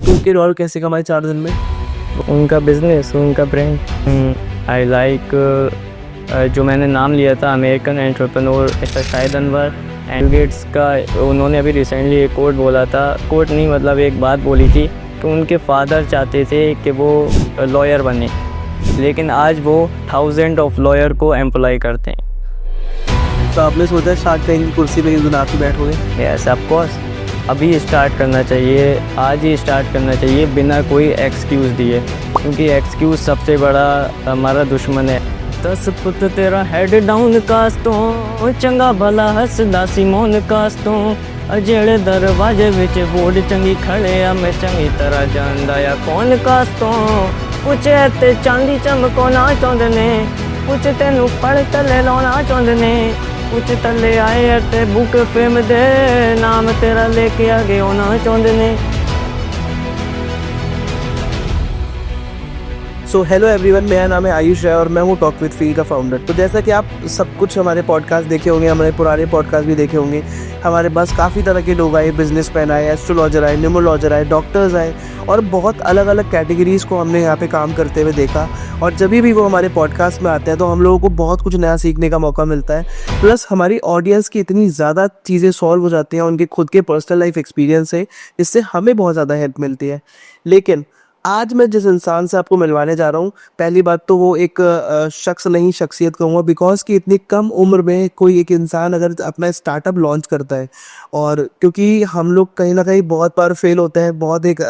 2K dollar कैसे कमाए 4 दिन में? उनका बिजनेस, उनका ब्रांड आई लाइक जो मैंने नाम लिया था अमेरिकन एंटरप्रेन्योर शायद अनवर एंड गेट्स का। उन्होंने अभी रिसेंटली एक कोट बोला था, कोट नहीं मतलब एक बात बोली थी कि उनके फादर चाहते थे कि वो लॉयर बने, लेकिन आज वो 1000 ऑफ लॉयर को एम्प्लॉय करते हैं। तो आपने सोचा शार्क टैंक की कुर्सी पे एक दिन आप ही बैठोगे? यस ऑफ कोर्स, अभी स्टार्ट करना चाहिए, आज ही स्टार्ट करना चाहिए बिना कोई एक्सक्यूज़ दिए, क्योंकि एक्सक्यूज़ सबसे बड़ा हमारा दुश्मन है। 10 फुट तेरा हेड डाउन कास्तों, चंगा भला हसदा सिमोन कास्तों, अजेड़े दरवाजे विच बोर्ड चंगी खड़े आ, मैं चंगी तरह जानदा या कौन कास्तों। कुछ ते चांदी चमकोना चाਹੁੰਦੇ ਨੇ, कुछ तेनू पढ़ तले लाना चाਹੁੰਦੇ ने, कुछ तले आए ते बुक फेम दे नाम तेरा लेके आगे होना चाਹੁੰਦੇ ने। सो हेलो एवरीवन, मेरा नाम है आयुष है और मैं हूँ टॉक विद फील का फाउंडर। तो जैसा कि आप सब कुछ हमारे पॉडकास्ट देखे होंगे, हमारे पुराने पॉडकास्ट भी देखे होंगे, हमारे पास काफ़ी तरह के लोग आए, बिजनेसमैन आए, एस्ट्रोलॉजर आए, न्यूमरोलॉजर आए, डॉक्टर्स आए और बहुत अलग अलग कैटेगरीज़ को हमने यहाँ पे काम करते हुए देखा। और जब भी वो हमारे पॉडकास्ट में आते हैं तो हम लोगों को बहुत कुछ नया सीखने का मौका मिलता है। प्लस हमारी ऑडियंस की इतनी ज़्यादा चीज़ें सॉल्व हो जाती हैं उनके खुद के पर्सनल लाइफ एक्सपीरियंस से, जिससे हमें बहुत ज़्यादा हेल्प मिलती है। लेकिन आज मैं जिस इंसान से आपको मिलवाने जा रहा हूँ, पहली बात तो वो एक शख्स नहीं शख्सियत कहूँगा, बिकॉज कि इतनी कम उम्र में कोई एक इंसान अगर अपना स्टार्टअप लॉन्च करता है, और क्योंकि हम लोग कहीं ना कहीं बहुत बार फेल होते हैं, बहुत एक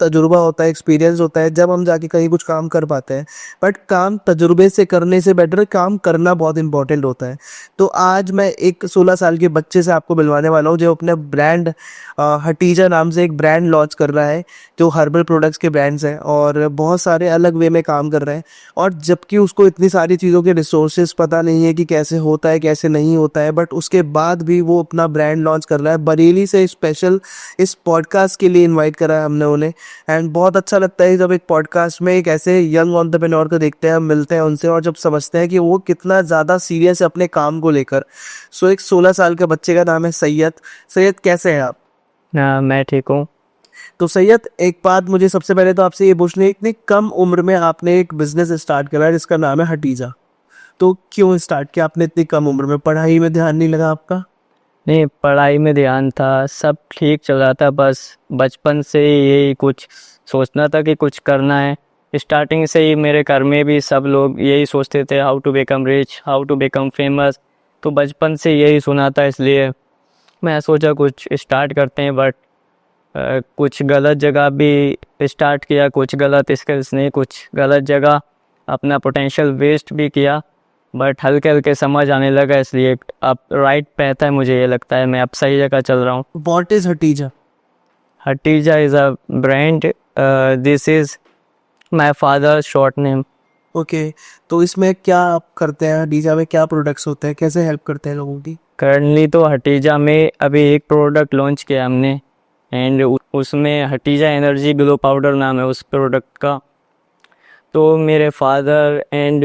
तजुर्बा होता है, एक्सपीरियंस होता है, जब हम जाके कहीं कुछ काम कर पाते हैं। बट काम तजुर्बे से करने से बेटर काम करना बहुत इंपॉर्टेंट होता है। तो आज मैं एक 16 साल के बच्चे से आपको मिलवाने वाला हूँ, जो अपने ब्रांड हटीजा नाम से एक ब्रांड लॉन्च कर रहा है, जो हर्बल प्रोडक्ट्स के ब्रांड्स हैं और बहुत सारे अलग वे में काम कर रहे हैं। और जबकि उसको इतनी सारी चीज़ों के रिसोर्सेज पता नहीं है कि कैसे होता है कैसे नहीं होता है, बट उसके बाद भी वो अपना ब्रांड लॉन्च कर रहा है। बरेली से स्पेशल इस पॉडकास्ट के लिए इनवाइट करा है हमने उन्हें, एंड बहुत अच्छा लगता है जब एक पॉडकास्ट में एक ऐसे यंग एंटरप्रेन्योर को देखते हैं, हम मिलते हैं उनसे और जब समझते हैं कि वो कितना ज़्यादा सीरियस है अपने काम को लेकर। सो एक 16 साल के बच्चे का नाम है सैयद। सैयद, कैसे हैं आप? मैं ठीक हूँ। तो सैयद, एक बात मुझे सबसे पहले तो आपसे ये पूछनी है, इतनी कम उम्र में आपने एक बिजनेस स्टार्ट करा है जिसका नाम है हटीजा, तो क्यों स्टार्ट किया आपने इतनी कम उम्र में? पढ़ाई में ध्यान नहीं लगा आपका? नहीं, पढ़ाई में ध्यान था, सब ठीक चल रहा था, बस बचपन से ही यही कुछ सोचना था कि कुछ करना है। स्टार्टिंग से ही मेरे घर में भी सब लोग यही सोचते थे, how to become rich, how to become famous, तो बचपन से यही सुना था, इसलिए मैं सोचा कुछ स्टार्ट करते हैं। बट कुछ गलत जगह भी स्टार्ट किया, कुछ गलत स्किल्स नहीं, कुछ गलत जगह अपना पोटेंशियल वेस्ट भी किया, बट हल्के हल्के समझ आने लगा, इसलिए अब राइट पे है, मुझे ये लगता है मैं अब सही जगह चल रहा हूँ। What is Hatija? Hatija is a brand, this is my father short name. Okay, तो इसमें क्या आप करते हैं? हटीजा में क्या प्रोडक्ट्स होते हैं, कैसे हेल्प करते हैं लोगों की? करंटली तो हटीजा में अभी एक प्रोडक्ट लॉन्च किया हमने, एंड उसमें हटीजा एनर्जी ग्लो पाउडर नाम है उस प्रोडक्ट का। तो मेरे फादर एंड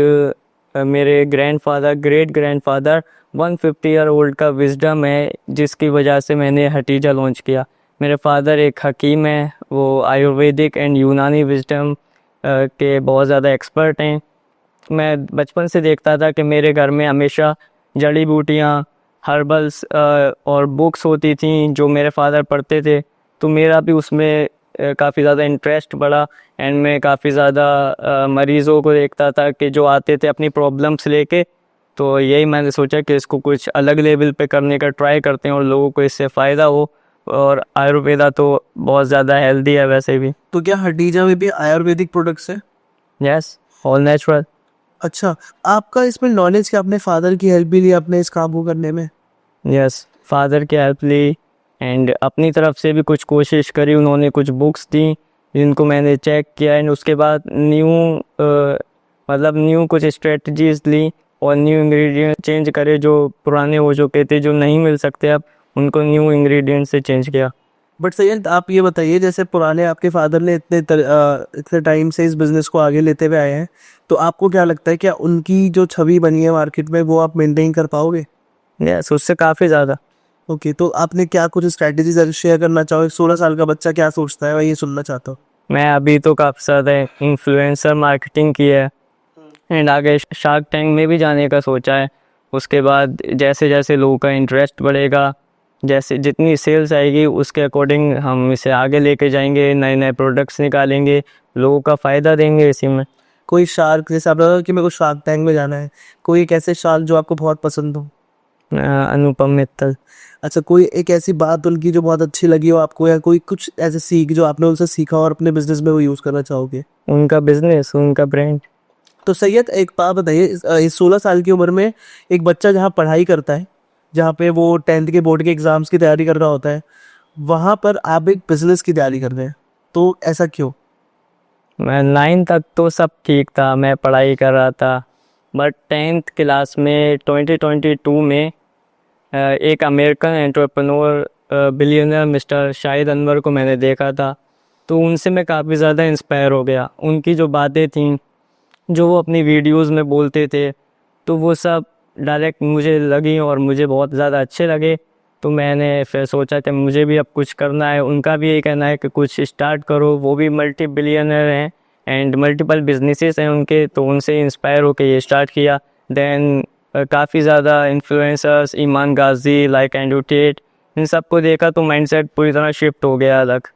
मेरे grandfather, great grandfather 150 year old का विजडम है, जिसकी वजह से मैंने हटीजा लॉन्च किया। मेरे फादर एक हकीम है, वो आयुर्वेदिक एंड यूनानी विजडम के बहुत ज़्यादा एक्सपर्ट हैं। मैं बचपन से देखता था कि मेरे घर में हमेशा जड़ी बूटियाँ, हर्बल्स और बुक्स होती थी जो मेरे फादर पढ़ते थे, तो मेरा भी उसमें काफ़ी ज़्यादा इंटरेस्ट बढ़ा, एंड मैं काफ़ी ज़्यादा मरीज़ों को देखता था कि जो आते थे अपनी प्रॉब्लम्स लेके, तो यही मैंने सोचा कि इसको कुछ अलग लेवल पे करने का ट्राई करते हैं और लोगों को इससे फ़ायदा हो। और आयुर्वेदा तो बहुत ज़्यादा हेल्दी है वैसे भी। तो क्या हटीजा में भी आयुर्वेदिक प्रोडक्ट्स है? Yes, all natural. अच्छा, आपका इसमें नॉलेज, क्या आपने फादर की हेल्प भी ली अपने इस काम को करने में? यस, फादर की हेल्प ली एंड अपनी तरफ से भी कुछ कोशिश करी। उन्होंने कुछ बुक्स दी जिनको मैंने चेक किया, एंड उसके बाद न्यू कुछ स्ट्रेटजीज ली और न्यू इंग्रेडिएंट चेंज करे, जो पुराने हो चुके थे, जो नहीं मिल सकते अब, उनको न्यू इंग्रेडिएंट से चेंज किया। बट सैयद, आप ये बताइए, जैसे पुराने आपके फादर ने इतने टाइम से इस बिज़नेस को आगे लेते हुए आए हैं, तो आपको क्या लगता है, क्या उनकी जो छवि बनी है मार्केट में वो आप मेंटेन कर पाओगे? यस, उससे काफ़ी ज़्यादा। ओके, तो आपने क्या कुछ स्ट्रैटेजीज शेयर करना चाहो? 16 साल का बच्चा क्या सोचता है, मैं ये सुनना चाहता हूँ। मैं अभी तो काफ़ी ज़्यादा इन्फ्लुएंसर मार्केटिंग की है एंड आगे शार्क टैंक में भी जाने का सोचा है। उसके बाद जैसे जैसे लोगों का इंटरेस्ट बढ़ेगा, जैसे जितनी सेल्स आएगी उसके अकॉर्डिंग हम इसे आगे लेके जाएंगे, नए नए प्रोडक्ट्स निकालेंगे, लोगों का फ़ायदा देंगे इसी में। कोई शार्क, जैसे आपने कहा कि मेरे को शार्क टैंक में जाना है, कोई एक ऐसे शार्क जो आपको बहुत पसंद हो? अनुपम मित्तल। अच्छा, कोई एक ऐसी बात उनकी जो बहुत अच्छी लगी हो आपको, या कोई कुछ ऐसे सीख जो आपने उनसे सीखा और अपने बिजनेस में वो यूज़ करना चाहोगे? उनका बिजनेस, उनका ब्रांड। तो सैयद, एक बात बताइए, इस 16 साल की उम्र में एक बच्चा जहाँ पढ़ाई करता है, जहाँ पे वो 10th के बोर्ड के एग्ज़ाम्स की तैयारी कर रहा होता है, वहाँ पर आप एक बिजनेस की तैयारी कर रहे हैं, तो ऐसा क्यों? मैं 9 तक तो सब ठीक था, मैं पढ़ाई कर रहा था, बट 10th क्लास में 2022 में एक American entrepreneur billionaire mister Shahid Anwar को मैंने देखा था। तो उनसे मैं काफ़ी ज़्यादा इंस्पायर हो गया। उनकी जो बातें थीं, जो वो अपनी वीडियोस में बोलते थे, तो वो सब डायरेक्ट मुझे लगी और मुझे बहुत ज़्यादा अच्छे लगे। तो मैंने फिर सोचा कि मुझे भी अब कुछ करना है। उनका भी यही कहना है कि कुछ स्टार्ट करो। वो भी मल्टी बिलियनर हैं एंड मल्टीपल बिजनेसेस हैं उनके, तो उनसे इंस्पायर होकर ये स्टार्ट किया। देन काफ़ी ज़्यादा इन्फ्लुएंसर्स, ईमान गाजी, लाइक एंड्रू टेट, इन सबको देखा तो माइंडसेट पूरी तरह शिफ्ट हो गया अलग।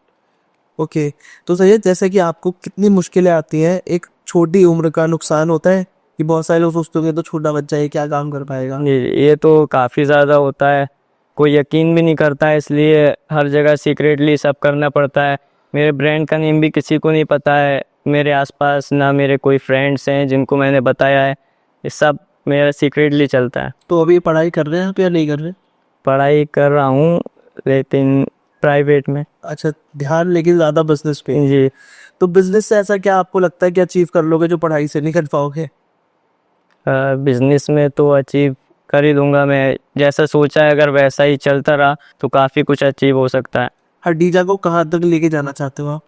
ओके, तो सैयद, जैसे कि आपको कितनी मुश्किलें आती हैं, एक छोटी उम्र का नुकसान होता है कि बहुत सारे लोग सोचते होंगे तो छोटा बच्चा है, क्या काम कर पाएगा? ये तो काफ़ी ज़्यादा होता है, कोई यकीन भी नहीं करता है, इसलिए हर जगह सीक्रेटली सब करना पड़ता है। मेरे ब्रांड का नेम भी किसी को नहीं पता है, मेरे आसपास ना मेरे कोई फ्रेंड्स हैं जिनको मैंने बताया है। ये सब मेरा सीक्रेटली चलता है। तो अभी पढ़ाई कर रहे हैं आप या नहीं कर रहे? पढ़ाई कर रहा हूँ लेकिन प्राइवेट में। अच्छा, ध्यान लेकिन ज़्यादा बिजनेस पे। जी। तो बिजनेस से ऐसा क्या आपको लगता है कि अचीव कर लोगे जो पढ़ाई से नहीं कर पाओगे? बिजनेस में तो अचीव कर ही लूँगा मैं, जैसा सोचा है अगर वैसा ही चलता रहा तो काफ़ी कुछ अचीव हो सकता है। हडीजा को कहाँ तक लेके जाना चाहते हो आप?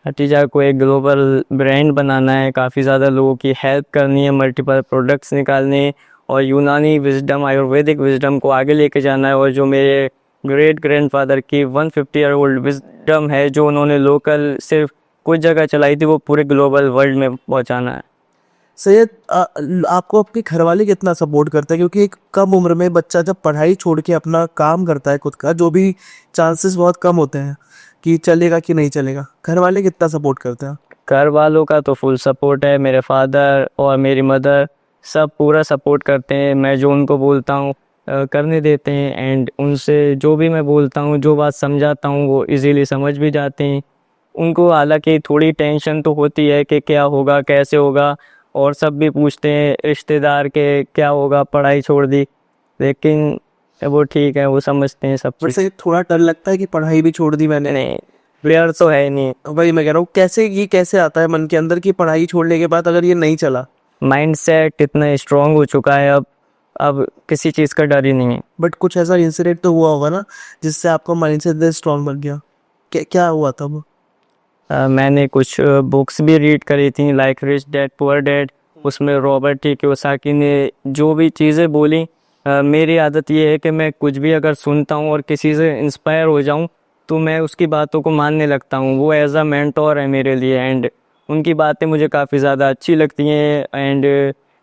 हटीजा को एक ग्लोबल ब्रांड बनाना है, काफ़ी ज़्यादा लोगों की हेल्प करनी है, मल्टीपल प्रोडक्ट्स निकालने और यूनानी विजडम, आयुर्वेदिक विजडम को आगे लेके जाना है। और जो मेरे ग्रेट ग्रैंडफादर की 150 ईयर ओल्ड विजडम है जो उन्होंने लोकल सिर्फ कुछ जगह चलाई थी, वो पूरे ग्लोबल वर्ल्ड में पहुंचाना है। सैयद, आपको आपके घर वाले कितना सपोर्ट करते हैं? क्योंकि एक कम उम्र में बच्चा जब पढ़ाई छोड़ के अपना काम करता है खुद का, जो भी चांसेस बहुत कम होते हैं कि चलेगा कि नहीं चलेगा, घर वाले कितना सपोर्ट करते हैं? घर वालों का तो फुल सपोर्ट है, मेरे फादर और मेरी मदर सब पूरा सपोर्ट करते हैं। मैं जो उनको बोलता हूँ करने देते हैं एंड उनसे जो भी मैं बोलता हूँ, जो बात समझाता हूँ, वो इजीली समझ भी जाते हैं। उनको हालांकि थोड़ी टेंशन तो होती है कि क्या होगा, कैसे होगा, और सब भी पूछते हैं रिश्तेदार के क्या होगा, पढ़ाई छोड़ दी, लेकिन वो ठीक है, वो समझते हैं सब बट चीज़। सैयद, थोड़ा डर लगता है कि पढ़ाई भी छोड़ दी मैंने? नहीं, प्लेयर तो है नहीं। वही मैं कह रहा हूँ, कैसे ये कैसे आता है मन के अंदर कि पढ़ाई छोड़ने के बाद अगर ये नहीं चला? माइंडसेट इतना स्ट्रांग हो चुका है अब किसी चीज़ का डर ही नहीं है। बट कुछ ऐसा इंसिडेंट तो हुआ होगा ना जिससे आपका माइंड से इतना स्ट्रांग बन गया? क्या हुआ था वो? मैंने कुछ बुक्स भी रीड करी थी, like rich dad poor dad. उसमें रॉबर्ट टी कियोसाकी ने जो भी चीज़ें बोली, मेरी आदत ये है कि मैं कुछ भी अगर सुनता हूँ और किसी से इंस्पायर हो जाऊँ तो मैं उसकी बातों को मानने लगता हूँ। वो एज अ मेंटोर है मेरे लिए एंड उनकी बातें मुझे काफ़ी ज़्यादा अच्छी लगती हैं। And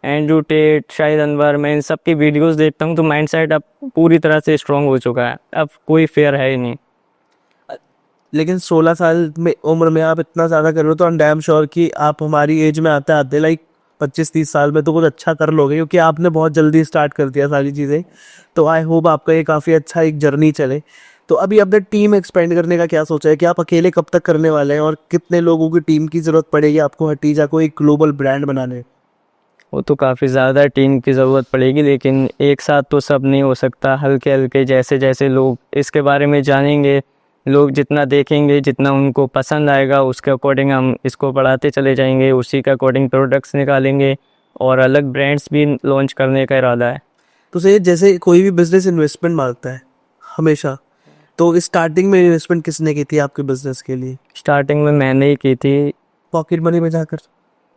Andrew Tate, Shahid Anwar, मैं इन सब की वीडियोस देखता हूँ तो माइंडसेट अब पूरी तरह से स्ट्रांग हो चुका है, अब कोई फेयर है ही नहीं। लेकिन 16 साल में उम्र में आप इतना ज़्यादा कर रहे हो, तो आई एम डैम श्योर कि आप हमारी एज में आते आते लाइक 25-30 साल में तो कुछ अच्छा कर लोगे, क्योंकि आपने बहुत जल्दी स्टार्ट कर दिया सारी चीज़ें। तो आई होप आपका ये काफ़ी अच्छा एक जर्नी चले। तो अभी आपने टीम एक्सपेंड करने का क्या सोचा है कि आप अकेले कब तक करने वाले हैं, और कितने लोगों की टीम की ज़रूरत पड़ेगी आपको हटीजा को एक ग्लोबल ब्रांड बनाने? वो तो काफ़ी ज़्यादा टीम की ज़रूरत पड़ेगी, लेकिन एक साथ तो सब नहीं हो सकता। हल्के हल्के जैसे जैसे लोग इसके बारे में जानेंगे, लोग जितना देखेंगे, जितना उनको पसंद आएगा, उसके अकॉर्डिंग हम इसको बढ़ाते चले जाएंगे, उसी के अकॉर्डिंग प्रोडक्ट्स निकालेंगे और अलग ब्रांड्स भी लॉन्च करने का इरादा है। तो सर, जैसे कोई भी बिजनेस इन्वेस्टमेंट मांगता है हमेशा, तो स्टार्टिंग में इन्वेस्टमेंट किसने की थी आपके बिजनेस के लिए? स्टार्टिंग में मैंने ही की थी। पॉकेट मनी में जाकर?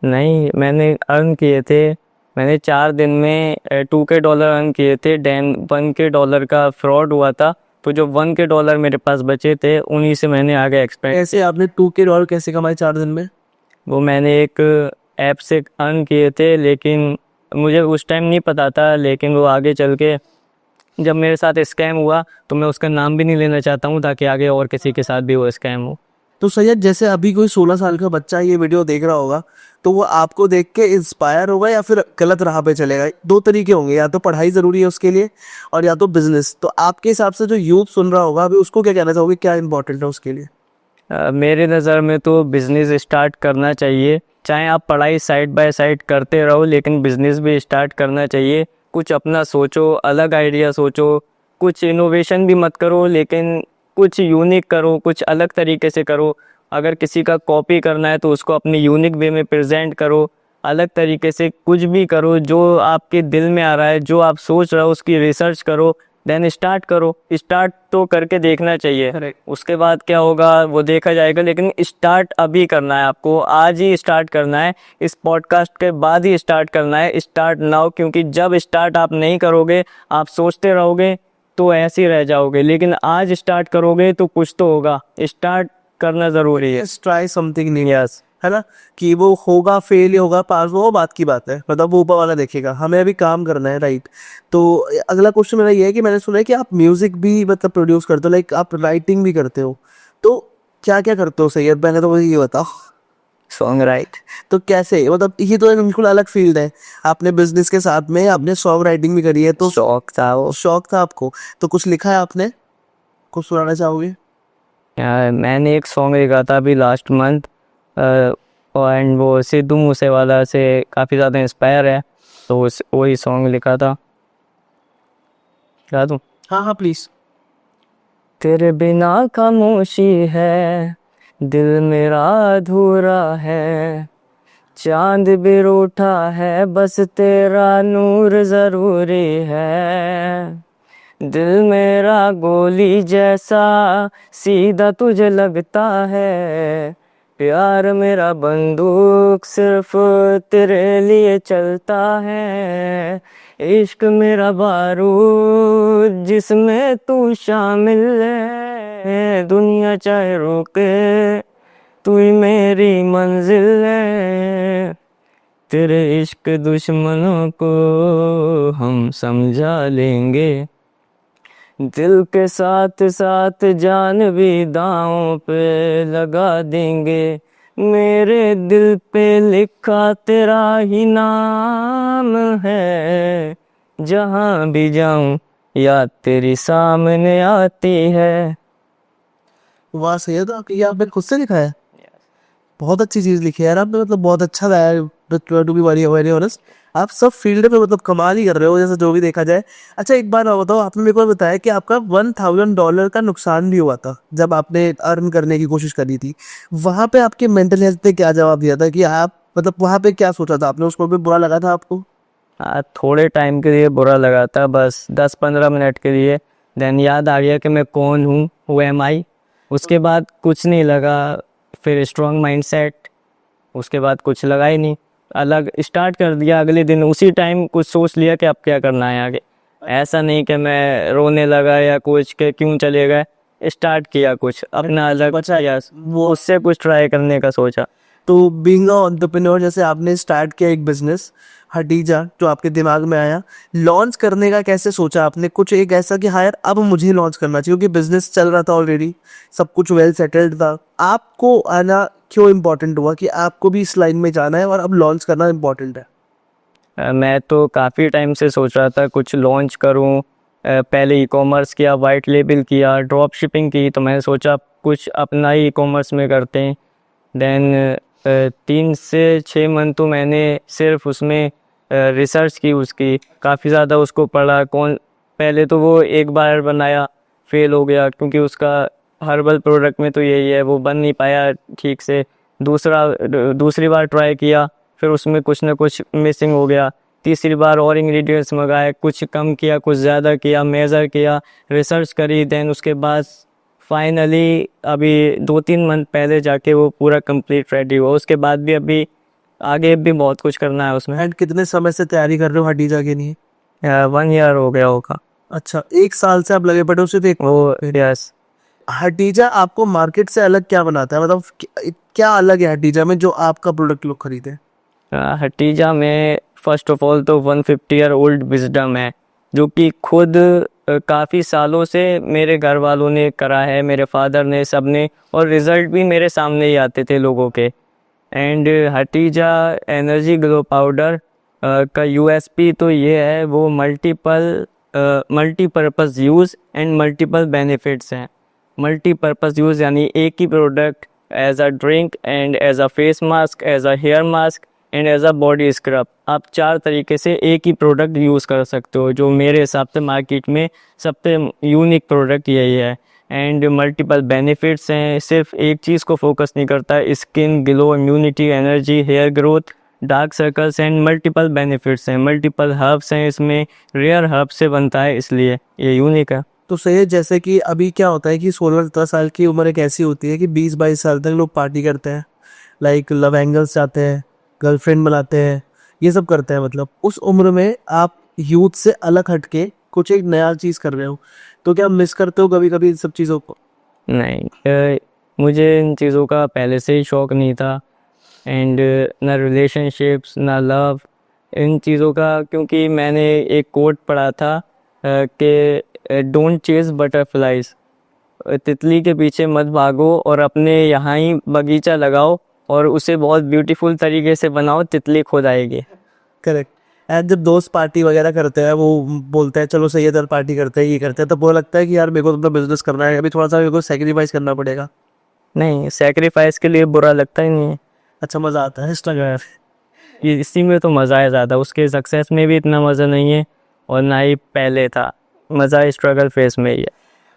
नहीं, मैंने अर्न किए थे मैंने 4 दिन में $2 अर्न किए थे। देन $1 का फ्रॉड हुआ था, तो जो $1 मेरे पास बचे थे उन्हीं से मैंने आगे एक्सपेंड। ऐसे आपने 2 के डॉलर कैसे कमाए 4 दिन में? वो मैंने एक ऐप से अर्न किए थे, लेकिन मुझे उस टाइम नहीं पता था। लेकिन वो आगे चल के जब मेरे साथ स्कैम हुआ, तो मैं उसका नाम भी नहीं लेना चाहता हूँ, ताकि आगे और किसी के साथ भी वो स्कैम हो। तो सैयद, जैसे अभी कोई 16 साल का बच्चा ये वीडियो देख रहा होगा, तो वो आपको देख के इंस्पायर होगा या फिर गलत राह पे चलेगा? दो तरीके होंगे, या तो पढ़ाई ज़रूरी है उसके लिए और या तो बिजनेस। तो आपके हिसाब से जो यूथ सुन रहा होगा अभी, उसको क्या कहना चाहोगे, क्या इंपॉर्टेंट है उसके लिए? मेरे नज़र में तो बिज़नेस स्टार्ट करना चाहिए। चाहे आप पढ़ाई साइड बाय साइड करते रहो, लेकिन बिज़नेस भी स्टार्ट करना चाहिए। कुछ अपना सोचो, अलग आइडिया सोचो। कुछ इनोवेशन भी मत करो, लेकिन कुछ यूनिक करो, कुछ अलग तरीके से करो। अगर किसी का कॉपी करना है तो उसको अपनी यूनिक वे में प्रेजेंट करो। अलग तरीके से कुछ भी करो, जो आपके दिल में आ रहा है, जो आप सोच रहे हो उसकी रिसर्च करो, देन स्टार्ट करो। स्टार्ट तो करके देखना चाहिए, उसके बाद क्या होगा वो देखा जाएगा। लेकिन स्टार्ट अभी करना है, आपको आज ही स्टार्ट करना है। इस पॉडकास्ट के बाद ही स्टार्ट करना है, स्टार्ट नाउ। क्योंकि जब स्टार्ट आप नहीं करोगे, आप सोचते रहोगे, तो ऐसे ही रह जाओगे। लेकिन आज स्टार्ट करोगे तो कुछ तो होगा। स्टार्ट करना ज़रूरी है। Try something new, yes. है ना? कि वो होगा फेल या होगा पास, वो बात की बात है, मतलब वो ऊपर वाला देखेगा, हमें अभी काम करना है, राइट? तो अगला क्वेश्चन मेरा ये है कि मैंने सुना है कि आप म्यूजिक भी मतलब प्रोड्यूस करते हो, लाइक आप राइटिंग भी करते हो। तो क्या क्या करते हो सैयद, पहले तो मुझे ये बताओ। Song right. तो कैसे, मतलब ये तो एक बिल्कुल अलग फील्ड है। आपने बिजनेस के साथ में आपने सॉन्ग राइटिंग भी करी है, तो शौक था वो। शौक था आपको, तो कुछ लिखा है आपने, कुछ सुनाना चाहोगे? मैंने एक सॉन्ग लिखा था अभी लास्ट मंथ, एंड वो सिद्धू मूसेवाला से काफ़ी ज़्यादा इंस्पायर है, तो वही सॉन्ग लिखा था। गा दूँ? हाँ हाँ प्लीज। तेरे बिना खामोशी है, दिल मेरा अधूरा है। चांद भी रूठा है, बस तेरा नूर ज़रूरी है। दिल मेरा गोली जैसा सीधा तुझे लगता है। प्यार मेरा बंदूक सिर्फ तेरे लिए चलता है। इश्क मेरा बारूद जिसमें तू शामिल है। दुनिया चाहे रोके, तू ही मेरी मंजिल है। तेरे इश्क दुश्मनों को हम समझा लेंगे। दिल के साथ साथ जान भी दांव पे लगा देंगे। मेरे दिल पे लिखा तेरा ही नाम है। जहाँ भी जाऊं याद तेरी सामने आती है। वाह सैयद, ये आपने खुद से लिखा है? बहुत अच्छी चीज़ लिखी है यार आपने, मतलब बहुत अच्छा गाया है, टू बी वेरी ऑनेस्ट। आप सब फील्ड में मतलब कमाल ही कर रहे हो, जैसे जो भी देखा जाए। अच्छा एक बार और बताओ, आपने मेरे को बताया कि आपका $1,000 का नुकसान भी हुआ था जब आपने अर्न करने की कोशिश करी थी। वहाँ पे आपके मेंटल हेल्थ ने क्या जवाब दिया था, कि आप मतलब वहाँ पे क्या सोचा था आपने, उसको भी बुरा लगा था आपको? थोड़े टाइम के लिए बुरा लगा था, बस 10-15 मिनट के लिए। देन याद आ गया कि मैं कौन हूँ, हु एम आई। उसके बाद कुछ नहीं लगा। फिर स्ट्रॉन्ग माइंडसेट, उसके बाद कुछ लगा ही नहीं। अलग स्टार्ट कर दिया, अगले दिन उसी टाइम कुछ सोच लिया कि अब क्या करना है आगे। ऐसा नहीं कि मैं रोने लगा या कुछ के क्यों चले गए। स्टार्ट किया कुछ अपना अलग, बचा या वो। उससे कुछ ट्राई करने का सोचा। तो बीइंग अ एंटरप्रेन्योर, जैसे आपने स्टार्ट किया एक बिजनेस हटीजा, जो आपके दिमाग में आया, लॉन्च करने का कैसे सोचा आपने? कुछ एक ऐसा कि हाँ यार अब मुझे लॉन्च करना चाहिए, क्योंकि बिजनेस चल रहा था ऑलरेडी, सब कुछ वेल सेटल्ड था। आपको आना क्यों इम्पोर्टेंट हुआ कि आपको भी इस लाइन में जाना है और अब लॉन्च करना इम्पोर्टेंट है? मैं तो काफ़ी टाइम से सोच रहा था कुछ लॉन्च करूं। पहले ई कॉमर्स किया, वाइट लेबल किया, ड्रॉप शिपिंग की, तो मैंने सोचा कुछ अपना ही ई कॉमर्स में करते हैं। देन 3 से 6 मंथ तो मैंने सिर्फ उसमें रिसर्च की, उसकी काफ़ी ज़्यादा उसको पढ़ा। पहले तो वो एक बार बनाया, फेल हो गया, क्योंकि उसका हर्बल प्रोडक्ट में तो यही है, वो बन नहीं पाया ठीक से। दूसरी बार ट्राई किया, फिर उसमें कुछ ना कुछ मिसिंग हो गया। तीसरी बार और इंग्रेडिएंट्स मंगाए, कुछ कम किया, कुछ ज़्यादा किया, मेज़र किया, रिसर्च करी। देन उसके बाद फाइनली अभी 2-3 मंथ पहले जाके वो पूरा कंप्लीट रेडी हुआ। उसके बाद भी अभी आगे भी बहुत कुछ करना है उसमें। एंड कितने समय से तैयारी कर रहे हो हटीजा के लिए? 1 ईयर हो गया होगा। अच्छा, 1 साल से आप लगे पड़े हो सिर्फ एक। वो यस। हटीजा आपको मार्केट से अलग क्या बनाता है, मतलब क्या अलग है हटीजा में जो आपका प्रोडक्ट लोग खरीदे? हटीजा में फर्स्ट ऑफ ऑल तो 150 ईयर ओल्ड विजडम है, जो कि खुद काफ़ी सालों से मेरे घर वालों ने करा है, मेरे फादर ने, सब ने, और रिज़ल्ट भी मेरे सामने ही आते थे लोगों के। And Hatija energy glow powder का यूएसपी तो ये है, वो multipurpose use and multiple benefits हैं। मल्टीपर्पज़ यूज़ यानी एक ही product as a drink and as a face mask, as a hair mask and as a body scrub. आप 4 तरीके से एक ही प्रोडक्ट यूज़ कर सकते हो, जो मेरे हिसाब से मार्केट में सबसे यूनिक प्रोडक्ट यही है। एंड मल्टीपल बेनिफिट्स हैं, सिर्फ एक चीज़ को फोकस नहीं करता है, skin glow, immunity, energy, hair growth, dark circles and multiple benefits हैं। मल्टीपल हर्ब्स हैं इसमें, रेयर हर्ब से बनता है, इसलिए ये यूनिक है। तो सही है, जैसे कि अभी क्या होता है कि 16-17 साल की उम्र एक ऐसी होती है कि 20-22 साल तक लोग पार्टी करते हैं, लाइक लव एंगल्स जाते हैं, गर्लफ्रेंड बनाते हैं, ये सब करते हैं। मतलब उस उम्र में आप यूथ से अलग हटके कुछ एक नया चीज़ कर रहे हो, तो क्या मिस करते हो कभी कभी इन सब चीज़ों को? नहीं, मुझे इन चीज़ों का पहले से ही शौक़ नहीं था। एंड ना रिलेशनशिप्स ना लव, इन चीज़ों का, क्योंकि मैंने एक कोट पढ़ा था कि डोंट चेज बटरफ्लाइज, तितली के पीछे मत भागो और अपने यहाँ ही बगीचा लगाओ और उसे बहुत ब्यूटीफुल तरीके से बनाओ, तितली खुद आएगी। करेक्ट। एंड जब दोस्त पार्टी वगैरह करते हैं, वो बोलते हैं चलो सही है इधर पार्टी करते हैं, ये करते हैं, तब वो लगता है कि यार मेरे को अपना बिजनेस करना है, अभी थोड़ा सा मेरे को सेक्रीफाइस करना पड़ेगा। नहीं, सेक्रीफाइस के लिए बुरा लगता ही नहीं है। अच्छा, मज़ा आता है स्ट्रगल। ये इसी में तो मज़ा है ज़्यादा, उसके सक्सेस में भी इतना मज़ा नहीं है और ना ही पहले था। मज़ा स्ट्रगल फेस में ही है।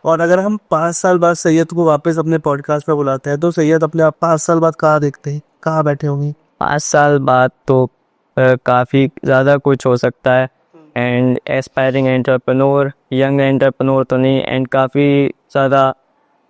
और अगर हम 5 साल बाद सैयद को वापस अपने पॉडकास्ट पे बुलाते हैं, तो सैयद अपने आप 5 साल बाद कहाँ देखते हैं, कहाँ बैठे होंगे? 5 साल बाद तो काफ़ी ज़्यादा कुछ हो सकता है। And aspiring entrepreneur, young entrepreneur तो नहीं, एंड काफ़ी ज़्यादा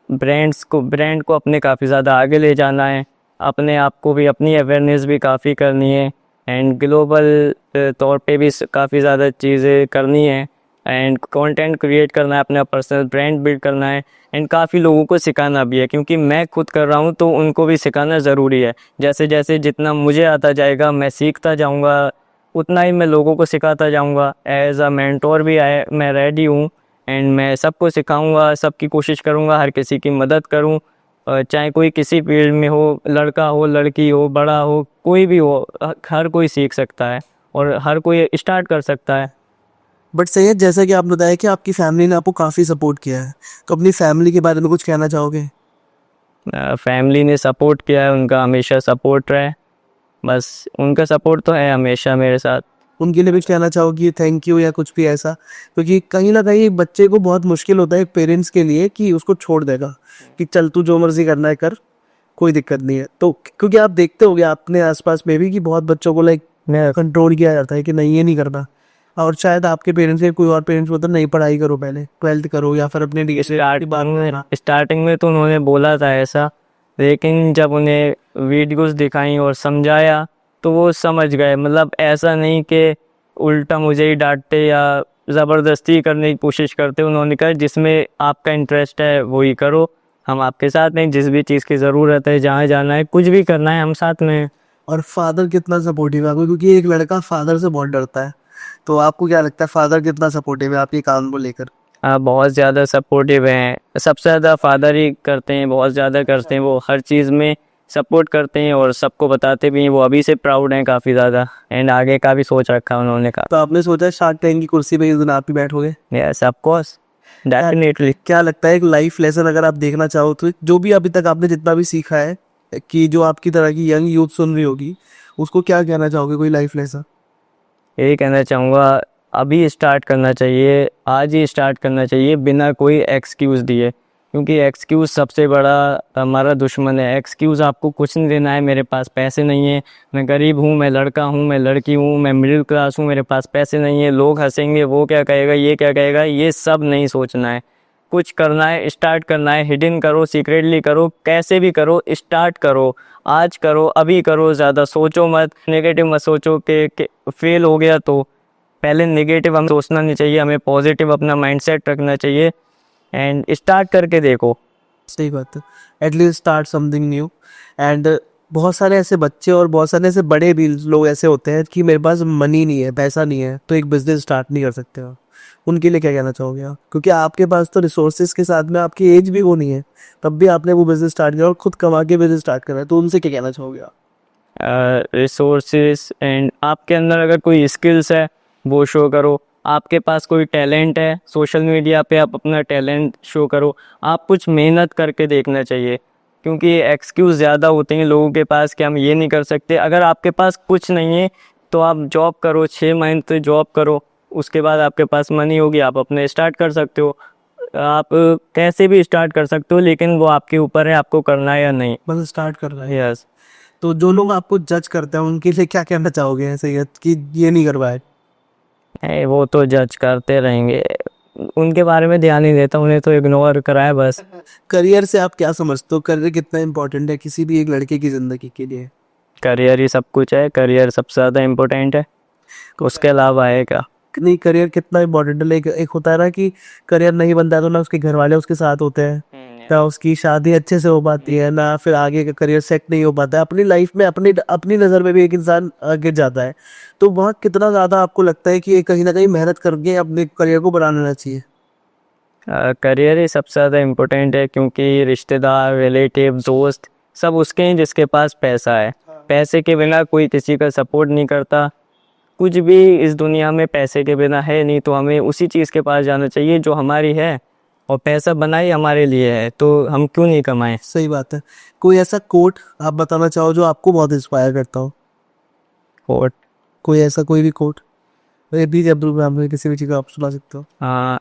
ब्रांड को अपने काफ़ी ज़्यादा आगे ले जाना है, अपने आप को भी, अपनी अवेयरनेस भी काफ़ी करनी है, एंड ग्लोबल तौर पे भी काफ़ी ज़्यादा चीज़ें करनी है, एंड कंटेंट क्रिएट करना है, अपना पर्सनल ब्रांड बिल्ड करना है, एंड काफ़ी लोगों को सिखाना भी है, क्योंकि मैं खुद कर रहा हूँ तो उनको भी सिखाना ज़रूरी है। जैसे जैसे जितना मुझे आता जाएगा मैं सीखता जाऊँगा, उतना ही मैं लोगों को सिखाता जाऊँगा। एज अ मेंटोर भी मैं रेडी हूँ, एंड मैं सबको सिखाऊँगा, सबकी कोशिश करूँगा, हर किसी की मदद करूँ, चाहे कोई किसी फील्ड में हो, लड़का हो, लड़की हो, बड़ा हो, कोई भी हो, हर कोई सीख सकता है और हर कोई स्टार्ट कर सकता है। बट सैयद, जैसा कि आपने बताया कि आपकी फैमिली ने आपको काफ़ी सपोर्ट किया है, तो अपनी फैमिली के बारे में कुछ कहना चाहोगे? फैमिली ने सपोर्ट किया है, उनका हमेशा सपोर्ट रहे, बस उनका सपोर्ट तो है हमेशा मेरे साथ। उनके लिए कुछ कहना चाहोगी, थैंक यू या कुछ भी ऐसा? क्योंकि कहीं ना कहीं बच्चे को बहुत मुश्किल होता है पेरेंट्स के लिए कि उसको छोड़ देगा कि चल तू जो मर्जी करना है कर, कोई दिक्कत नहीं है। तो क्योंकि आप देखते होगे अपने आसपास में भी कि बहुत बच्चों को लाइक कंट्रोल किया जाता है कि नहीं ये नहीं करना, और शायद आपके पेरेंट्स या कोई और पेरेंट्स बोलते नहीं पढ़ाई करो, पहले 12th करो या फिर अपने स्टार्टिंग में तो उन्होंने बोला था ऐसा, लेकिन जब उन्हें वीडियोस दिखाई और समझाया तो वो समझ गए। मतलब ऐसा नहीं कि उल्टा मुझे ही डांटते या ज़बरदस्ती करने की कोशिश करते, उन्होंने कहा जिसमें आपका इंटरेस्ट है वही करो, हम आपके साथ हैं, जिस भी चीज़ की ज़रूरत है, जहाँ जाना है, कुछ भी करना है, हम साथ में हैं। और फादर कितना सपोर्टिव है आपको? क्योंकि एक लड़का फादर से बहुत डरता है, तो आपको क्या लगता है फादर कितना सपोर्टिव है आपके काम को लेकर? बहुत ज़्यादा सपोर्टिव हैं, सबसे ज़्यादा फादर ही करते हैं, बहुत ज़्यादा करते हैं, वो हर चीज़ में सपोर्ट करते हैं और सबको बताते भी हैं। वो अभी से प्राउड हैं काफ़ी ज़्यादा, एंड आगे का भी सोच रखा है उन्होंने का। तो आपने सोचा शार्क टैंक की कुर्सी पे इस दिन आप ही बैठोगे? Yes of course, definitely. क्या लगता है एक लाइफ लेसन अगर आप देखना चाहो तो, जो भी अभी तक आपने जितना भी सीखा है, कि जो आपकी तरह की यंग यूथ सुन रही होगी, उसको क्या कहना चाहोगे, कोई लाइफ लेसन? यही कहना चाहूँगा, अभी स्टार्ट करना चाहिए, आज ही स्टार्ट करना चाहिए, बिना कोई एक्सक्यूज़ दिए, क्योंकि एक्सक्यूज़ सबसे बड़ा हमारा दुश्मन है। एक्सक्यूज़ आपको कुछ नहीं देना है, मेरे पास पैसे नहीं है, मैं गरीब हूँ, मैं लड़का हूँ, मैं लड़की हूँ, मैं मिडिल क्लास हूँ, मेरे पास पैसे नहीं है, लोग हंसेंगे, वो क्या कहेगा, ये क्या कहेगा, ये सब नहीं सोचना है। कुछ करना है, स्टार्ट करना है, हिडन करो, सीक्रेटली करो, कैसे भी करो, स्टार्ट करो। आज करो, अभी करो, ज़्यादा सोचो मत, नेगेटिव मत सोचो कि फेल हो गया तो। पहले नेगेटिव हमें सोचना नहीं चाहिए, हमें पॉजिटिव अपना माइंडसेट रखना चाहिए एंड स्टार्ट करके देखो। सही बात है, at least start something new. And बहुत सारे ऐसे बच्चे और बहुत सारे ऐसे बड़े भी लोग ऐसे होते हैं कि मेरे पास मनी नहीं है, पैसा नहीं है, तो एक बिजनेस स्टार्ट नहीं कर सकते हो। उनके लिए क्या कहना चाहोगे आप? क्योंकि आपके पास तो रिसोर्सेज के साथ में आपकी एज भी वो नहीं है, तब भी आपने वो बिजनेस स्टार्ट किया और खुद कमा के बिजनेस स्टार्ट करा है, तो उनसे क्या कहना चाहोगे आप? रिसोर्सेस एंड आपके अंदर अगर कोई स्किल्स है वो शो करो। आपके पास कोई टैलेंट है, सोशल मीडिया पे आप अपना टैलेंट शो करो। आप कुछ मेहनत करके देखना चाहिए, क्योंकि एक्सक्यूज़ ज़्यादा होते हैं लोगों के पास कि हम ये नहीं कर सकते। अगर आपके पास कुछ नहीं है तो आप जॉब करो, 6 महीने जॉब करो, उसके बाद आपके पास मनी होगी, आप अपने स्टार्ट कर सकते हो। आप कैसे भी स्टार्ट कर सकते हो, लेकिन वो आपके ऊपर है आपको करना है या नहीं। बस स्टार्ट कर रहा है। यस। तो जो लोग आपको जज करते हैं उनके लिए क्या कहना चाहोगे ऐसे कि ये नहीं कर पाए? वो तो जज करते रहेंगे, उनके बारे में ध्यान नहीं देता, उन्हें तो इग्नोर कराए बस। करियर से आप क्या समझते हो? करियर कितना इंपॉर्टेंट है किसी भी एक लड़के की जिंदगी के लिए? करियर ही सब कुछ है, करियर सबसे ज़्यादा इम्पोर्टेंट है, उसके अलावा है क्या। नहीं, करियर कितना इंपॉर्टेंट है, लेकिन एक होता है ना कि करियर नहीं बनता है तो ना उसके घर वाले उसके साथ होते हैं, ना उसकी शादी अच्छे से हो पाती है, ना फिर आगे का करियर सेट नहीं हो पाता है। अपनी लाइफ में अपनी अपनी नज़र में भी एक इंसान गिर जाता है। तो वहाँ कितना ज़्यादा आपको लगता है कि ये कहीं ना कहीं मेहनत करके अपने करियर को बना लेना चाहिए? करियर ही सबसे ज़्यादा इम्पोर्टेंट है, क्योंकि रिश्तेदार, रिलेटिव, दोस्त सब उसके हैं जिसके पास पैसा है। पैसे के बिना कोई किसी का सपोर्ट नहीं करता। कुछ भी इस दुनिया में पैसे के बिना है नहीं, तो हमें उसी चीज़ के पास जाना चाहिए जो हमारी है, और पैसा बनाई हमारे लिए है, तो हम क्यों नहीं कमाएं। सही बात है। कोई ऐसा कोट आप बताना चाहो जो आपको बहुत इंस्पायर करता हो? और कोई ऐसा कोई भी कोट एपीजे अब्दुल कलाम के किसी भी चीज़ का आप सुना सकते हो? हाँ,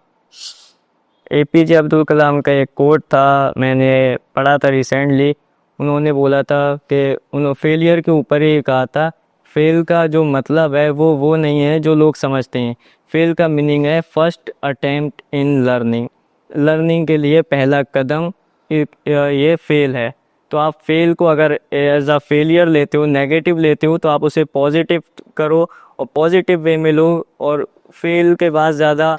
एपीजे अब्दुल कलाम का एक कोट था, मैंने पढ़ा था रिसेंटली। उन्होंने बोला था कि उन्होंने फेलियर के ऊपर ही कहा था, फेल का जो मतलब है वो नहीं है जो लोग समझते हैं। फेल का मीनिंग है first attempt in learning. Learning के लिए पहला कदम ये फेल है। तो आप फेल को अगर एज अ फेलियर लेते हो, नेगेटिव लेते हो, तो आप उसे पॉजिटिव करो और पॉजिटिव वे में लो। और फेल के बाद ज़्यादा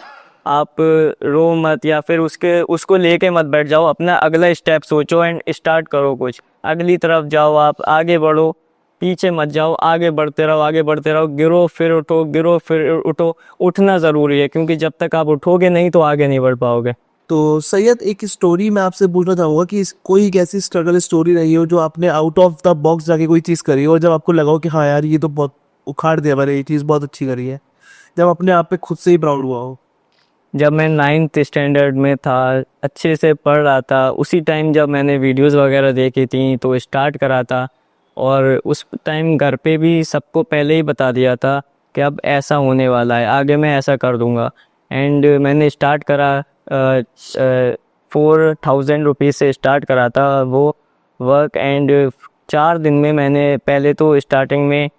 आप रो मत, या फिर उसको लेके मत बैठ जाओ। अपना अगला स्टेप सोचो एंड स्टार्ट करो, कुछ अगली तरफ जाओ, आप आगे बढ़ो, पीछे मत जाओ, आगे बढ़ते रहो, आगे बढ़ते रहो। गिरो फिर उठो, गिरो फिर उठो। उठना ज़रूरी है, क्योंकि जब तक आप उठोगे नहीं तो आगे नहीं बढ़ पाओगे। तो सैयद, एक स्टोरी मैं आपसे पूछना चाहूँगा कि कोई एक ऐसी स्ट्रगल स्टोरी रही हो जो आपने आउट ऑफ द बॉक्स जाके कोई चीज़ करी हो और जब आपको लगा हो कि हाँ यार ये तो बहुत उखाड़ दिया मैंने, ये चीज़ बहुत अच्छी करी है, जब अपने आप पे खुद से ही प्राउड हुआ हो? जब मैं 9th स्टैंडर्ड में था, अच्छे से पढ़ रहा था, उसी टाइम जब मैंने वीडियोस वगैरह देखी थी तो स्टार्ट करा था। और उस टाइम घर पे भी सबको पहले ही बता दिया था कि अब ऐसा होने वाला है, आगे मैं ऐसा कर दूंगा। एंड मैंने स्टार्ट करा 4000 रुपीज़ से स्टार्ट करा था वो वर्क। एंड 4 दिन में मैंने, पहले तो स्टार्टिंग में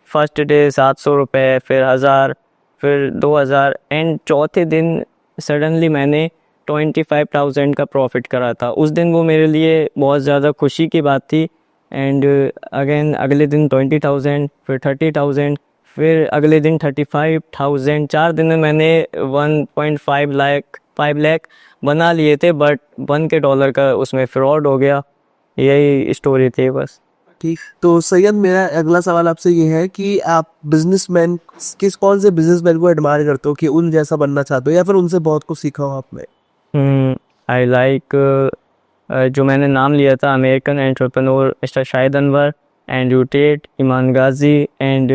फर्स्ट डे 700 रुपये, फिर 1000, फिर 2000, एंड चौथे दिन सडनली मैंने 25,000 का प्रॉफिट करा था। उस दिन वो मेरे लिए बहुत ज़्यादा खुशी की बात थी। एंड अगेन अगले दिन 20,000, फिर 30,000, फिर अगले दिन 35,000। 4 दिन में मैंने 1.5 लाख 5 लाख बना लिए थे, बट $1 का उसमें फ्रॉड हो गया। यही स्टोरी थी बस। ठीक। तो सैयद, मेरा अगला सवाल आपसे ये है कि आप बिजनेसमैन, कौन से बिजनेसमैन को एडमायर करते हो कि उन जैसा बनना चाहते हो, या फिर उनसे बहुत कुछ सीखा हो आपने? आई लाइक जो मैंने नाम लिया था, American entrepreneur mister Shahid Anwar, Andrew Tate, Iman Gadzhi, and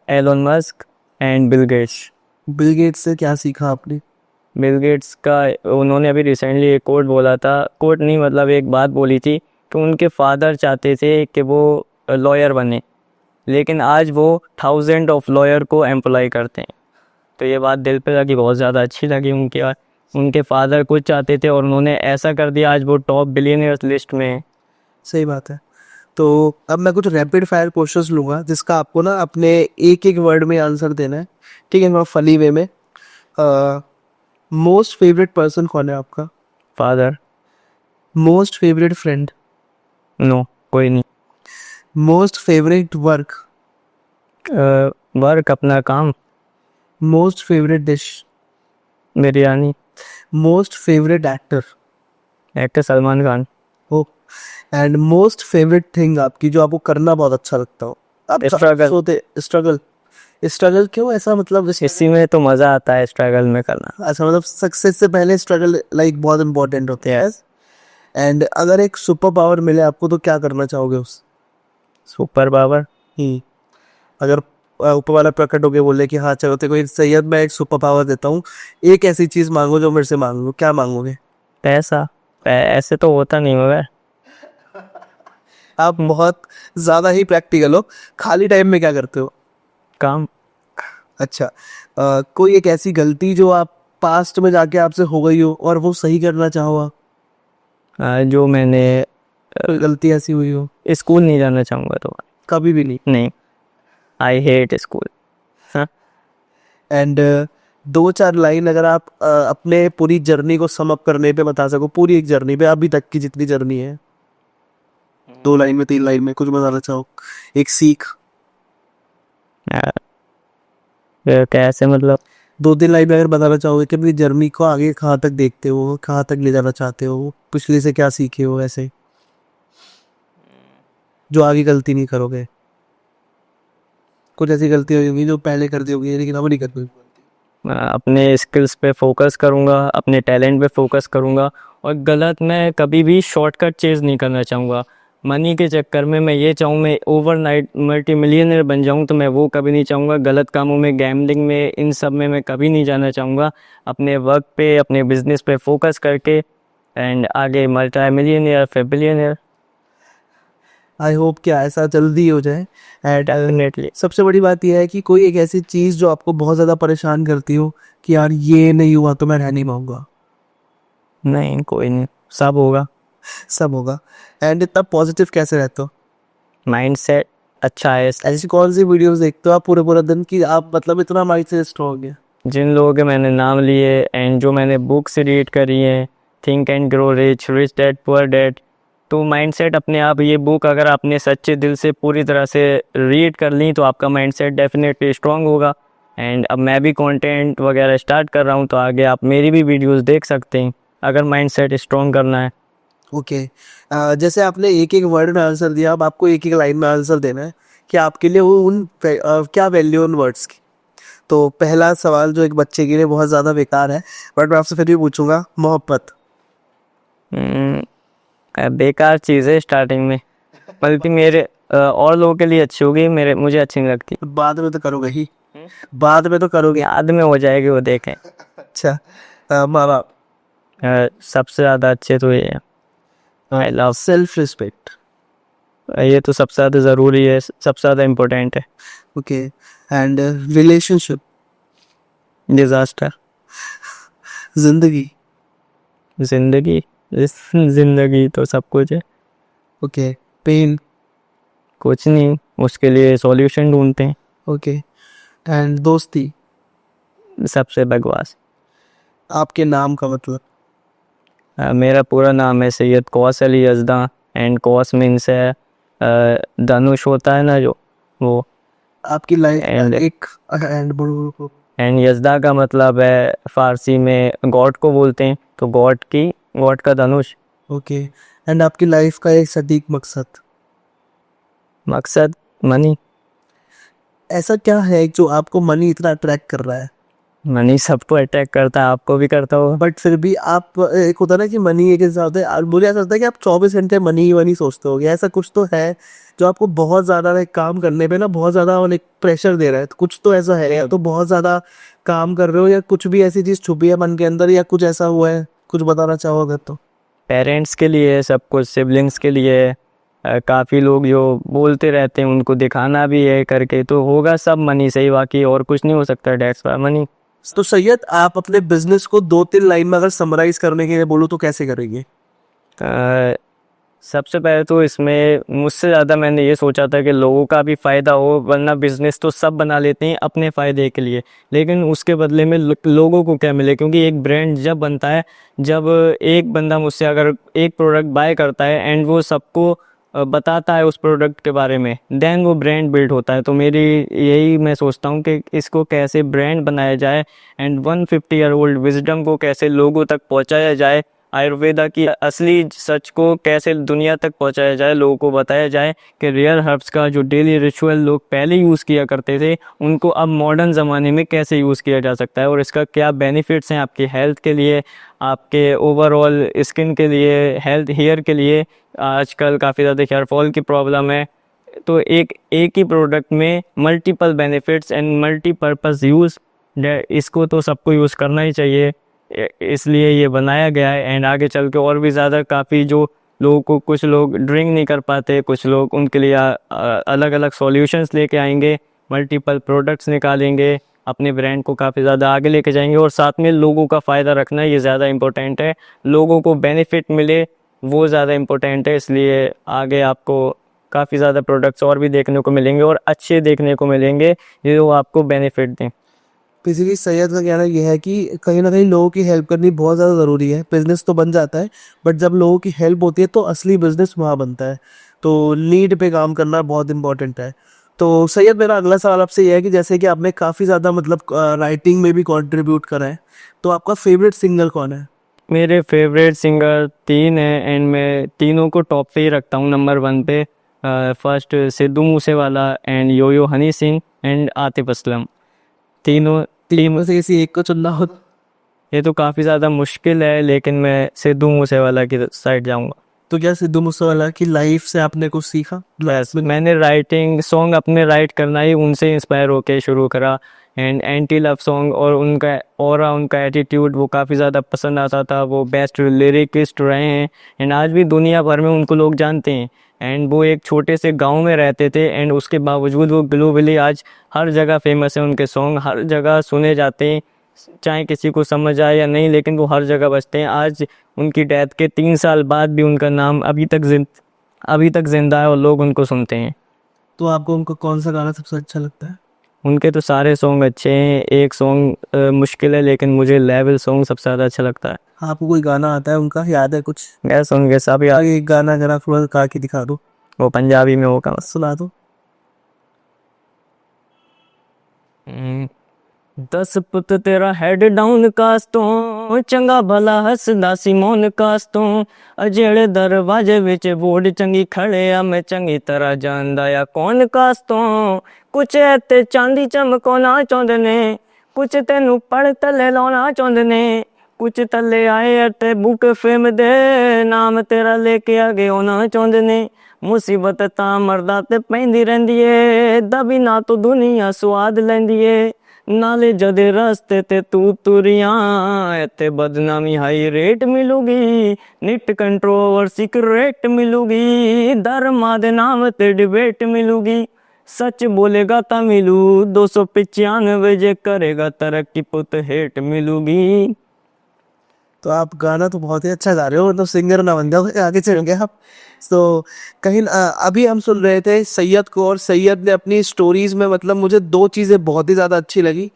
Elon Musk, and Bill Gates. Bill Gates से क्या सीखा आपने? बिल गेट्स का उन्होंने अभी रिसेंटली एक कोट बोला था, कोट नहीं मतलब एक बात बोली थी कि उनके फादर चाहते थे कि वो लॉयर बने, लेकिन आज वो 1000 ऑफ लॉयर को एम्प्लॉय करते हैं। तो ये बात दिल पे लगी, बहुत ज़्यादा अच्छी लगी। उनके फादर कुछ चाहते थे और उन्होंने ऐसा कर दिया, आज वो टॉप बिलियनियर्स लिस्ट में है। सही बात है। तो अब मैं कुछ रैपिड फायर क्वेश्चंस लूँगा जिसका आपको ना अपने एक एक वर्ड में आंसर देना है, ठीक है? मैं फनी वे में। मोस्ट फेवरेट पर्सन कौन है आपका? Father. Most favourite friend? No, कोई नहीं। मोस्ट फेवरेट वर्क, वर्क अपना काम, most favourite dish, biryani, most favourite actor, actor Salman Khan, हो, एंड मोस्ट फेवरेट थिंग आपकी जो आपको करना बहुत अच्छा लगता हो। आप Struggle. सोते स्ट्रगल, स्ट्रगल क्यों ऐसा, मतलब इसी में तो मज़ा आता है स्ट्रगल में करना। अच्छा, मतलब सक्सेस से पहले स्ट्रगल लाइक बहुत इंपॉर्टेंट होते हैं। एंड अगर एक सुपर पावर मिले आपको तो क्या करना चाहोगे उस, सुपर पावर, अगर ऊपर वाला प्रकट होके बोले कि हाँ चलो तेरे को सैयद मैं एक सुपर पावर देता हूँ, एक ऐसी चीज मांगो जो मेरे से मांगो, क्या मांगोगे? पैसा। ऐसे तो होता नहीं मगर आप बहुत ज्यादा ही प्रैक्टिकल हो। खाली टाइम में क्या करते हो? काम। अच्छा, कोई एक ऐसी गलती जो आप पास्ट में जाके आपसे हो गई हो और वो सही करना चाहो आप, जो मैंने कोई गलती ऐसी हुई हो? स्कूल नहीं जाना चाहूँगा तो। कभी भी नहीं? नहीं, आई हेट स्कूल। हाँ। एंड दो चार लाइन अगर आप अपने पूरी जर्नी को सम अप करने पे बता सको, पूरी एक जर्नी पे अभी तक की जितनी जर्नी है, 2 लाइन में 3 लाइन में कुछ बताना चाहो, एक सीख। कैसे मतलब? 2-3 लाइन में अगर बताना चाहोगे कि अपनी जर्नी को आगे कहाँ तक देखते हो, कहाँ तक ले जाना चाहते हो, पिछले से क्या सीखे हो, ऐसे जो आगे गलती नहीं करोगे। कुछ ऐसी गलती होगी जो पहले कर दी होगी लेकिन अब नहीं करनी। अपने स्किल्स पे फोकस करूँगा, अपने टैलेंट पे फोकस करूँगा, और गलत मैं कभी भी शॉर्टकट चेज़ नहीं करना चाहूँगा। मनी के चक्कर में मैं ये चाहूँ मैं ओवरनाइट मल्टी मिलियनर बन जाऊँ तो मैं वो कभी नहीं चाहूँगा। गलत कामों में, गैम्बलिंग में, इन सब में मैं कभी नहीं जाना चाहूँगा। अपने वर्क पे, अपने बिजनेस पे फोकस करके एंड आगे मल्टी मिलियनर फिर बिलियनर। आई होप कि ऐसा जल्दी हो जाए। And definitely. सबसे बड़ी बात यह है कि कोई एक ऐसी चीज़ जो आपको बहुत ज़्यादा परेशान करती हो कि यार ये नहीं हुआ तो मैं रह नहीं पाऊंगा। नहीं, कोई नहीं, सब होगा। सब होगा। एंड इतना पॉजिटिव कैसे रहते हो? माइंड सेट अच्छा है। ऐसी कौन सी वीडियोस देखते हो आप पूरे पूरे दिन की आप मतलब इतना माइंड से स्ट्रॉन्ग है? जिन लोगों के मैंने नाम लिए एंड जो मैंने बुक्स रीड करी हैं, think and grow rich, rich dad poor dad, तो माइंडसेट अपने आप, ये बुक अगर आपने सच्चे दिल से पूरी तरह से रीड कर ली तो आपका माइंडसेट डेफिनेटली स्ट्रांग होगा। एंड अब मैं भी कंटेंट वगैरह स्टार्ट कर रहा हूँ तो आगे आप मेरी भी वीडियोस देख सकते हैं अगर माइंडसेट स्ट्रांग करना है। ओके, जैसे आपने एक एक वर्ड में आंसर दिया, अब आपको एक एक लाइन में आंसर देना है कि आपके लिए वो क्या वैल्यू उन वर्ड्स की। तो पहला सवाल जो एक बच्चे के लिए बहुत ज़्यादा बेकार है, बट मैं आपसे फिर भी पूछूंगा, मोहब्बत। बेकार चीज़ है स्टार्टिंग में, बल्कि मेरे और लोगों के लिए अच्छी होगी, मेरे मुझे अच्छी नहीं लगती। बाद में तो करोगे ही, बाद में तो करोगे। याद में हो जाएगी वो, देखें। अच्छा, माँ बाप। सबसे ज़्यादा अच्छे तो ये है, आई लव। Self respect. ये तो सबसे ज़्यादा ज़रूरी है, सबसे ज़्यादा इम्पोर्टेंट है। Okay, and relationship. डिज़ास्टर। जिंदगी। जिंदगी, इस जिंदगी तो सब कुछ है। Okay, pen. कुछ नहीं, उसके लिए सॉल्यूशन ढूंढते हैं। ओके, एंड दोस्ती। सबसे बकवास। आपके नाम का मतलब? मेरा पूरा नाम है सैयद कौस अली यज़दा, एंड कौस मीन्स है धनुष होता है ना जो, वो। आपकी लाइफ एंड एक एंड बोलो। एंड यज़दा का मतलब है फारसी में गॉड को बोलते हैं, तो गॉड का धनुष। ओके, एंड आपकी लाइफ का एक सटीक मकसद? मकसद मनी। ऐसा क्या है जो आपको मनी इतना अट्रैक्ट कर रहा है? मनी सबको अटैक करता है, आपको भी करता होगा। बट फिर भी आप, एक होता है ना कि मनी एक हिसाब से, और मुझे ऐसा लगता है कि आप 24 घंटे मनी ही मनी सोचते हो, ऐसा कुछ तो है जो आपको बहुत ज़्यादा एक काम करने पे ना बहुत ज़्यादा एक प्रेशर दे रहा है, तो कुछ तो ऐसा है, या तो बहुत ज़्यादा काम कर रहे हो या कुछ भी ऐसी चीज़ छुपी है मन के अंदर, या कुछ ऐसा हुआ है, कुछ बताना चाहोगे तो? पेरेंट्स के लिए सब कुछ, सिबलिंग्स के लिए, काफ़ी लोग जो बोलते रहते हैं उनको दिखाना भी है करके, तो होगा सब मनी से ही, बाकी और कुछ नहीं हो सकता। That's why money. तो सैयद, आप अपने बिजनेस को 2-3 लाइन में अगर समराइज करने के लिए बोलो तो कैसे करेंगे? सबसे पहले तो इसमें मुझसे ज़्यादा मैंने ये सोचा था कि लोगों का भी फ़ायदा हो, वरना बिज़नेस तो सब बना लेते हैं अपने फ़ायदे के लिए, लेकिन उसके बदले में लोगों को क्या मिले, क्योंकि एक ब्रांड जब बनता है, जब एक बंदा मुझसे अगर एक प्रोडक्ट बाय करता है एंड वो सबको बताता है उस प्रोडक्ट के बारे में, देन वो ब्रांड बिल्ड होता है। तो मेरी यही मैं सोचता हूँ कि इसको कैसे ब्रांड बनाया जाए एंड 150 ईयर ओल्ड विजडम को कैसे लोगों तक पहुँचाया जाए, आयुर्वेदा की असली सच को कैसे दुनिया तक पहुँचाया जाए, लोगों को बताया जाए कि रियल हर्ब्स का जो डेली रिचुअल लोग पहले यूज़ किया करते थे उनको अब मॉडर्न ज़माने में कैसे यूज़ किया जा सकता है और इसका क्या बेनिफिट्स हैं आपकी हेल्थ के लिए, आपके ओवरऑल स्किन के लिए, हेल्थ हेयर के लिए। आजकल काफ़ी ज़्यादा हेयर फॉल की प्रॉब्लम है, तो एक ही प्रोडक्ट में multiple benefits and multipurpose use, इसको तो सबको यूज़ करना ही चाहिए, इसलिए ये बनाया गया है। एंड आगे चल के और भी ज़्यादा काफ़ी जो लोगों को, कुछ लोग ड्रिंक नहीं कर पाते, कुछ लोग उनके लिए अलग अलग सॉल्यूशंस लेके आएंगे, मल्टीपल प्रोडक्ट्स निकालेंगे, अपने ब्रांड को काफ़ी ज़्यादा आगे लेके जाएंगे और साथ में लोगों का फ़ायदा रखना ये ज़्यादा इम्पोर्टेंट है, लोगों को बेनिफिट मिले वो ज़्यादा इम्पोर्टेंट है। इसलिए आगे आपको काफ़ी ज़्यादा प्रोडक्ट्स और भी देखने को मिलेंगे और अच्छे देखने को मिलेंगे जो आपको बेनिफिट दें। बेसिकली सैयद का कहना यह है कि कहीं ना कहीं लोगों की हेल्प करनी बहुत ज़्यादा ज़रूरी है। बिजनेस तो बन जाता है बट जब लोगों की हेल्प होती है तो असली बिजनेस वहाँ बनता है। तो नीड पे काम करना बहुत इंपॉर्टेंट है। तो सैयद, मेरा अगला सवाल आपसे यह है कि जैसे कि आपने काफ़ी ज़्यादा मतलब राइटिंग में भी कंट्रीब्यूट करा है, तो आपका फेवरेट सिंगर कौन है? मेरे फेवरेट सिंगर 3 हैं एंड मैं तीनों को टॉप पे ही रखता हूँ, नंबर 1 पे। First Sidhu Moosewala and yo Honey Singh and Atif Aslam. तीनों तीनों से किसी एक को चुनना हो? ये तो काफ़ी ज़्यादा मुश्किल है लेकिन मैं सिद्धू मूसेवाला की साइड जाऊँगा। तो क्या सिद्धू मूसेवाला की लाइफ से आपने कुछ सीखा? बस मैंने राइटिंग सॉन्ग अपने राइट करना ही उनसे इंस्पायर होके शुरू करा एंड एंटी लव सॉन्ग, और उनका ऑरा, उनका एटीट्यूड वो काफ़ी ज़्यादा पसंद आता था। वो बेस्ट लिरिकिस्ट रहे हैं एंड आज भी दुनिया भर में उनको लोग जानते हैं। एंड वो एक छोटे से गांव में रहते थे एंड उसके बावजूद वो ग्लोबली आज हर जगह फेमस है, उनके सॉन्ग हर जगह सुने जाते हैं, चाहे किसी को समझ आए या नहीं, लेकिन वो हर जगह बजते हैं। आज उनकी डेथ के 3 साल बाद भी उनका नाम अभी तक जिंदा है और लोग उनको सुनते हैं। तो आपको उनका कौन सा गाना सबसे अच्छा लगता है? उनके तो सारे सॉन्ग अच्छे हैं, एक सॉन्ग मुश्किल है लेकिन मुझे लेवल सॉन्ग सबसे ज़्यादा अच्छा लगता है। आपको कोई गाना आता है उनका, याद है कुछ? मैं सॉन्ग के सब याद, एक गाना अगर आप थोड़ा गा के दिखा दो, वो पंजाबी में होगा। सुना दो। 10 पुत तेरा हेड डाउन कास्तों, चंगा भला हसदा सिमोन कास्तों, अजेड़े दरवाजे विच बोर्ड चंगी खड़े आ, मैं चंगी तरह जानदा या कौन कास्तों। कुछ इत्ते चांदी चमकाउणा चाहुंदे ने, कुछ तेनू पढ़ तले लाउणा चाहुंदे ने, कुछ तले आए अटे बुक फेम दे, नाम तेरा लेके आगे आउणा चाहुंदे ने। मुसीबत तां मरदा ते पैंदी रहिंदी ए, दबी ना तो दुनिया स्वाद लैंदी ए, नाले जदे रस्ते ते तू तुरियां, इत्थे बदनामी हाई रेट मिलूगी, निट कंट्रोवर्सी क्रेट मिलूगी, धर्मा दे नाम ते डिबेट मिलूगी, सच बोलेगा ता मिलू 295, जे करेगा तरक्की पुत हेट मिलूगी। तो आप गाना तो बहुत ही अच्छा गा रहे हो, मतलब सिंगर ना बन जाओ, आगे चल गए आप। तो कहीं अभी हम सुन रहे थे सैयद को, और सैयद ने अपनी स्टोरीज में मतलब मुझे 2 चीज़ें बहुत ही ज़्यादा अच्छी लगी।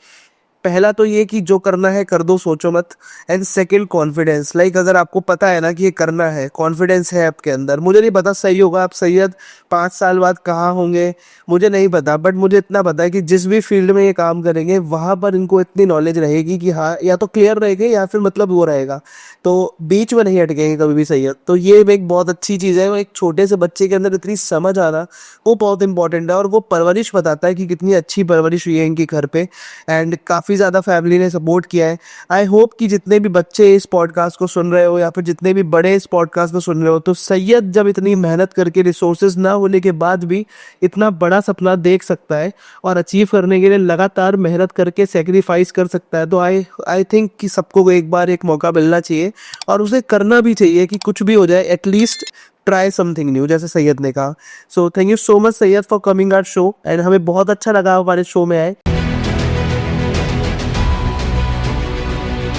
पहला तो ये कि जो करना है कर दो, सोचो मत। And second, confidence. लाइक अगर आपको पता है ना कि ये करना है, कॉन्फिडेंस है आपके अंदर। मुझे नहीं पता सही होगा, आप सैयद 5 साल बाद कहाँ होंगे मुझे नहीं पता, बट मुझे इतना पता है कि जिस भी फील्ड में ये काम करेंगे वहाँ पर इनको इतनी नॉलेज रहेगी कि हाँ, या तो क्लियर रहेंगे या फिर मतलब वो रहेगा, तो बीच में नहीं अटकेंगे कभी भी सैयद। तो ये एक बहुत अच्छी चीज़ है। एक छोटे से बच्चे के अंदर इतनी समझ आना वो बहुत इंपॉर्टेंट है, और वो परवरिश बताता है कि कितनी अच्छी परवरिश हुई है इनकी घर पे। एंड काफ़ी ज़्यादा फैमिली ने सपोर्ट किया है। आई होप कि जितने भी बच्चे इस पॉडकास्ट को सुन रहे हो या फिर जितने भी बड़े इस पॉडकास्ट को सुन रहे हो, तो सैयद जब इतनी मेहनत करके रिसोर्सेज ना होने के बाद भी इतना बड़ा सपना देख सकता है और अचीव करने के लिए लगातार मेहनत करके सेक्रीफाइस कर सकता है, तो आई थिंक कि सबको एक बार एक मौका मिलना चाहिए और उसे करना भी चाहिए कि कुछ भी हो जाए, एटलीस्ट ट्राई समथिंग न्यू, जैसे सैयद ने कहा। So thank you so much Syed for coming our show, and हमें बहुत अच्छा लगा हमारे शो में आए।